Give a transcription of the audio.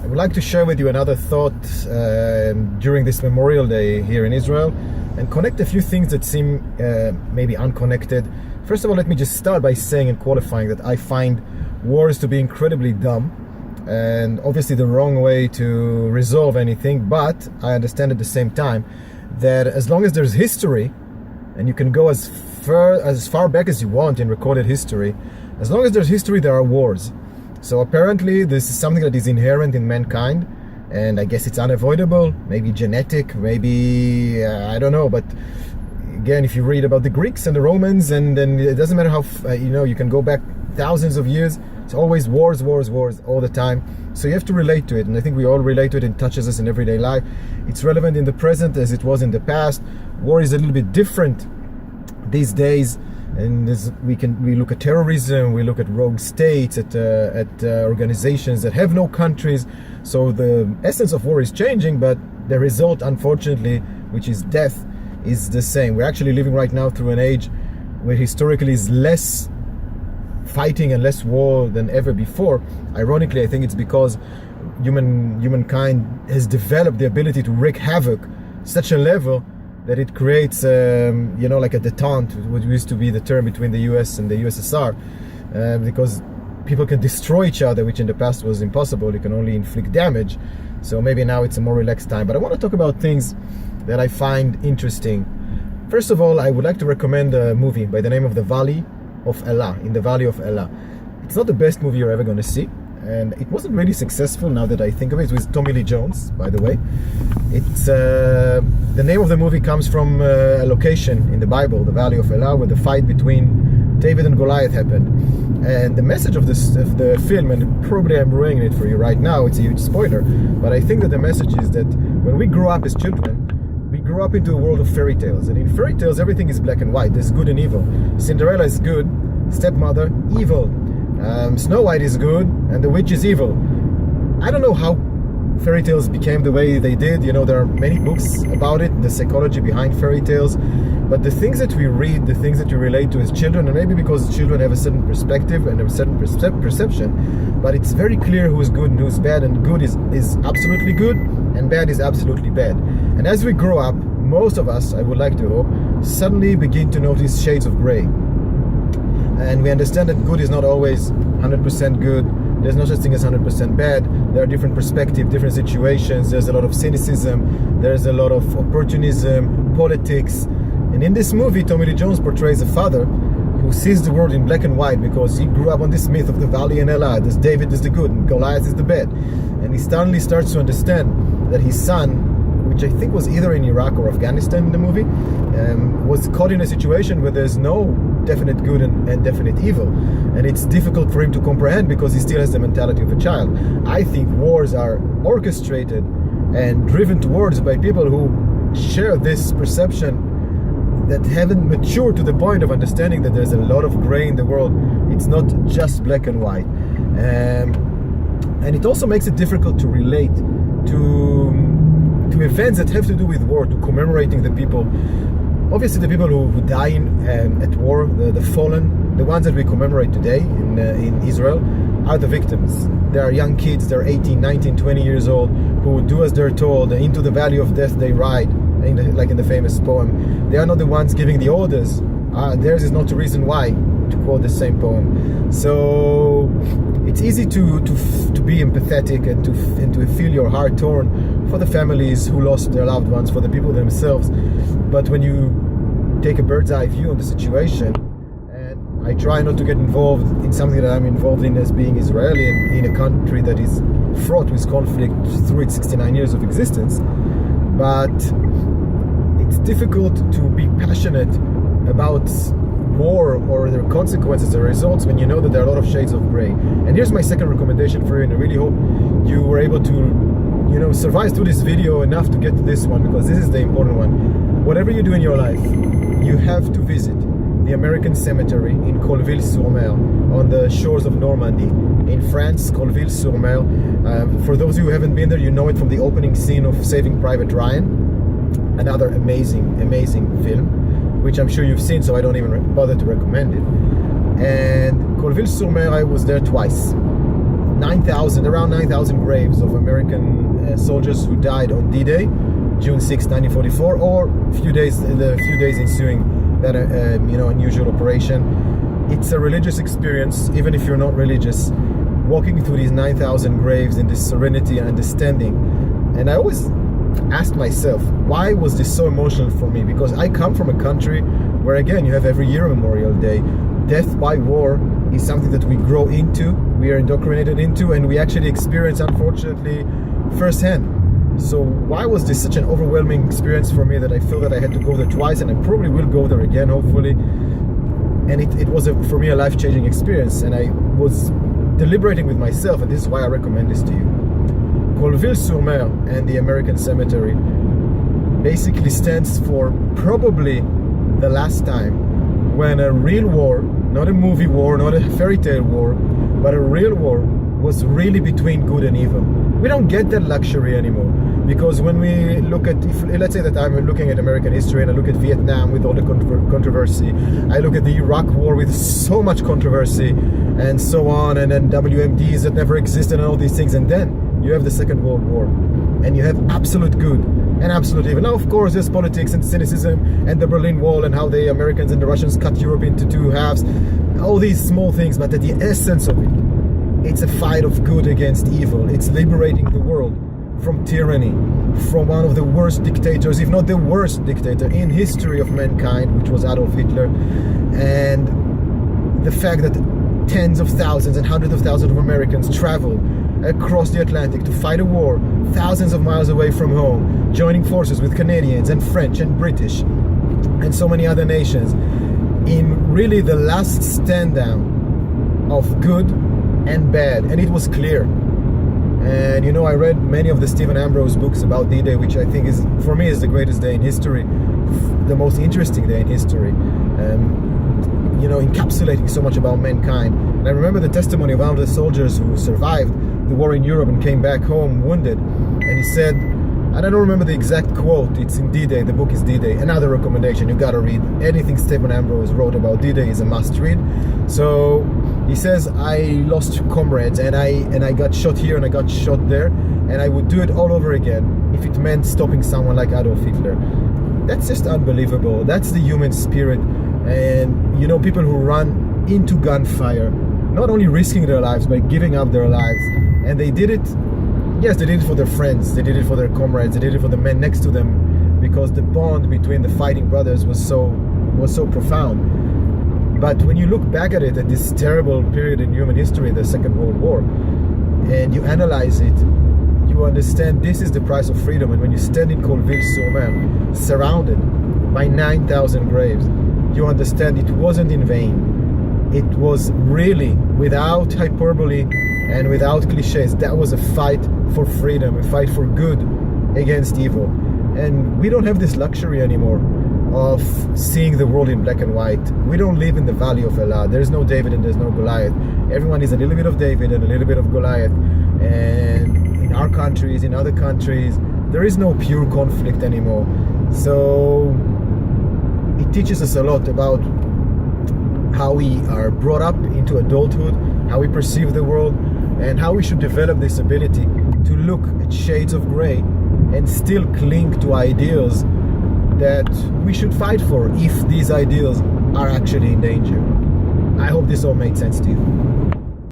I would like to share with you another thought during this Memorial Day here in Israel, and connect a few things that seem maybe unconnected. First of all, let me just start by saying and qualifying that I find wars to be incredibly dumb and obviously the wrong way to resolve anything, but I understand at the same time that as long as there's history, and you can go as far back as you want in recorded history, as long as there's history, there are wars. So apparently this is something that is inherent in mankind, and I guess it's unavoidable, maybe genetic, maybe I don't know. But again, if you read about the Greeks and the Romans, and then it doesn't matter how you can go back thousands of years, it's always wars all the time. So you have to relate to it, and I think we all relate to it. It touches us in everyday life. It's relevant in the present as it was in the past. War is a little bit different these days, and we look at terrorism, we look at rogue states, at organizations that have no countries. So the essence of war is changing, but the result, unfortunately, which is death, is the same. We're actually living right now through an age where historically is less fighting and less war than ever before. Ironically, I think it's because humankind has developed the ability to wreak havoc such a level that it creates, like a detente, which used to be the term between the US and the USSR, because people can destroy each other, which in the past was impossible. You can only inflict damage. So maybe now it's a more relaxed time. But I want to talk about things that I find interesting. First of all, I would like to recommend a movie by the name of The Valley of Elah, in the Valley of Elah. It's not the best movie you're ever going to see, and it wasn't really successful now that I think of it. It's with Tommy Lee Jones, by the way. It's the name of the movie comes from a location in the Bible, the Valley of Elah, where the fight between David and Goliath happened. And the message of the film, and probably I'm ruining it for you right now, it's a huge spoiler, but I think that the message is that when we grow up as children, we grow up into a world of fairy tales, and in fairy tales everything is black and white. There's good and evil. Cinderella is good, stepmother evil, Snow White is good, and the witch is evil. I don't know how fairy tales became the way they did. There are many books about it, the psychology behind fairy tales, but the things that we read, the things that we relate to as children, and maybe because children have a certain perspective and a certain perception, but it's very clear who's good and who's bad, and good is absolutely good and bad is absolutely bad. And as we grow up, most of us, I would like to hope, suddenly begin to notice shades of gray. And we understand that good is not always 100% good. There's no such thing as 100% bad. There are different perspectives, different situations. There's a lot of cynicism. There's a lot of opportunism, politics. And in this movie, Tommy Lee Jones portrays a father who sees the world in black and white because he grew up on this myth of the Valley and Elah. There's David is the good and Goliath is the bad. And he suddenly starts to understand that his son, which I think was either in Iraq or Afghanistan in the movie, was caught in a situation where there's no definite good and definite evil. And it's difficult for him to comprehend because he still has the mentality of a child. I think wars are orchestrated and driven towards by people who share this perception that haven't matured to the point of understanding that there's a lot of gray in the world. It's not just black and white. And it also makes it difficult to relate to events that have to do with war, to commemorating the people. Obviously the people who die at war, the fallen, the ones that we commemorate today in Israel, are the victims. They are young kids, they're 18, 19, 20 years old, who do as they're told. Into the valley of death they ride, like in the famous poem. They are not the ones giving the orders. Theirs is not the reason why, to quote the same poem. So it's easy to be empathetic and to feel your heart torn for the families who lost their loved ones, for the people themselves. But when you take a bird's eye view on the situation, and I try not to get involved in something that I'm involved in as being Israeli and in a country that is fraught with conflict through its 69 years of existence, but it's difficult to be passionate about war or their consequences or results when you know that there are a lot of shades of gray. And here's my second recommendation for you, and I really hope you were able to survive through this video enough to get to this one, because this is the important one. Whatever you do in your life, you have to visit the American cemetery in Colville-sur-Mer on the shores of Normandy in France. Colville-sur-Mer, for those of you who haven't been there, you know it from the opening scene of Saving Private Ryan, another amazing film, which I'm sure you've seen, so I don't even bother to recommend it. And Colville-sur-Mer, I was there twice. around 9,000 graves of American soldiers who died on D-Day, June 6, 1944, or the few days ensuing that unusual operation. It's a religious experience, even if you're not religious, walking through these 9,000 graves in this serenity and understanding. And I always asked myself, why was this so emotional for me? Because I come from a country where, again, you have every year Memorial Day. Death by war is something that we grow into, we are indoctrinated into, and we actually experience, unfortunately, firsthand. So why was this such an overwhelming experience for me that I feel that I had to go there twice, and I probably will go there again, hopefully. And it was, for me, a life-changing experience, and I was deliberating with myself, and this is why I recommend this to you. Colville-sur-Mer and the American Cemetery basically stands for probably the last time when a real war, not a movie war, not a fairy tale war, but a real war was really between good and evil. We don't get that luxury anymore, because when we look at, let's say that I'm looking at American history and I look at Vietnam with all the controversy, I look at the Iraq war with so much controversy and so on, and then WMDs that never existed and all these things, and then you have the Second World War and you have absolute good and absolute evil. Now, of course, there's politics and cynicism and the Berlin Wall and how the Americans and the Russians cut Europe into two halves, all these small things, but at the essence of it, it's a fight of good against evil. It's liberating the world from tyranny, from one of the worst dictators, if not the worst dictator in history of mankind, which was Adolf Hitler. And the fact that tens of thousands and hundreds of thousands of Americans traveled across the Atlantic to fight a war thousands of miles away from home, joining forces with Canadians and French and British and so many other nations in really the last stand down of good and bad. And it was clear. And you know, I read many of the Stephen Ambrose books about D-Day, which I think is, for me, is the greatest day in history, the most interesting day in history, encapsulating so much about mankind. And I remember the testimony of one of the soldiers who survived the war in Europe and came back home wounded, and he said, and I don't remember the exact quote, it's in D-Day, the book is D-Day, another recommendation, you gotta read. Anything Stephen Ambrose wrote about D-Day is a must read. So he says, I lost comrades, and I got shot here and I got shot there, and I would do it all over again if it meant stopping someone like Adolf Hitler. That's just unbelievable. That's the human spirit. And you know, people who run into gunfire, not only risking their lives, but giving up their lives. And they did it, yes, they did it for their friends, they did it for their comrades, they did it for the men next to them, because the bond between the fighting brothers was so profound. But when you look back at it, at this terrible period in human history, the Second World War, and you analyze it, you understand this is the price of freedom. And when you stand in Colville-sur-Mer, surrounded by 9,000 graves, you understand it wasn't in vain. It was really, without hyperbole and without cliches, that was a fight for freedom, a fight for good against evil. And we don't have this luxury anymore of seeing the world in black and white. We don't live in the valley of Elah. There's no David and there's no Goliath. Everyone is a little bit of David and a little bit of Goliath. And in our countries, in other countries, there is no pure conflict anymore. So it teaches us a lot about how we are brought up into adulthood, how we perceive the world, and how we should develop this ability to look at shades of gray and still cling to ideals that we should fight for if these ideals are actually in danger. I hope this all made sense to you.